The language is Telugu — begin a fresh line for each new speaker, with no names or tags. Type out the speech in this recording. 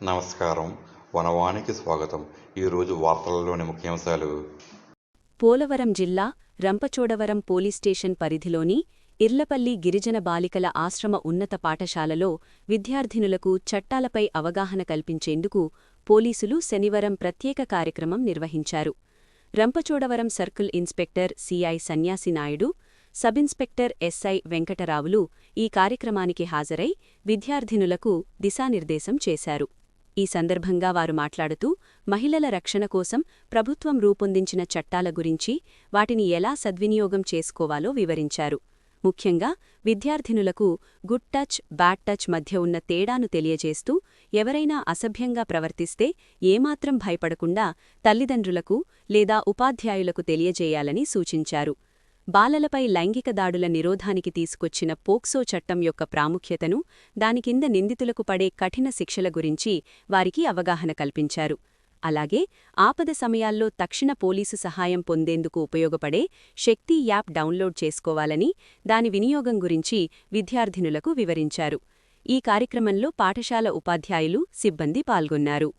నమస్కారం. వనవానికి స్వాగతం. ఈరోజు వార్తలలోని ముఖ్యాంశాలు.
పోలవరం జిల్లా రంపచోడవరం పోలీస్ స్టేషన్ పరిధిలోని ఇర్లపల్లి గిరిజన బాలికల ఆశ్రమ ఉన్నత పాఠశాలలో విద్యార్థినులకు చట్టాలపై అవగాహన కల్పించేందుకు పోలీసులు శనివారం ప్రత్యేక కార్యక్రమం నిర్వహించారు. Rampachodavaram circle inspector CI Sanyasinaidu, sub inspector SI వెంకటరావులు ఈ కార్యక్రమానికి హాజరై విద్యార్థినులకు దిశానిర్దేశం చేశారు. ఈ సందర్భంగా వారు మాట్లాడుతూ మహిళల రక్షణ కోసం ప్రభుత్వం రూపొందించిన చట్టాల గురించి, వాటిని ఎలా సద్వినియోగం చేసుకోవాలో వివరించారు. ముఖ్యంగా విద్యార్థినులకు గుడ్ టచ్, బ్యాడ్ టచ్ మధ్య ఉన్న తేడాను తెలియజేస్తూ ఎవరైనా అసభ్యంగా ప్రవర్తిస్తే ఏమాత్రం భయపడకుండా తల్లిదండ్రులకు లేదా ఉపాధ్యాయులకు తెలియజేయాలని సూచించారు. బాలలపై లైంగిక దాడుల నిరోధానికి తీసుకొచ్చిన పోక్సో చట్టం యొక్క ప్రాముఖ్యతను, దాని కింద నిందితులకు పడే కఠిన శిక్షల గురించి వారికి అవగాహన కల్పించారు. అలాగే ఆపద సమయాల్లో తక్షణ పోలీసు సహాయం పొందేందుకు ఉపయోగపడే శక్తి యాప్ డౌన్లోడ్ చేసుకోవాలని, దాని వినియోగం గురించి విద్యార్థినులకు వివరించారు. ఈ కార్యక్రమంలో పాఠశాల ఉపాధ్యాయులు, సిబ్బంది పాల్గొన్నారు.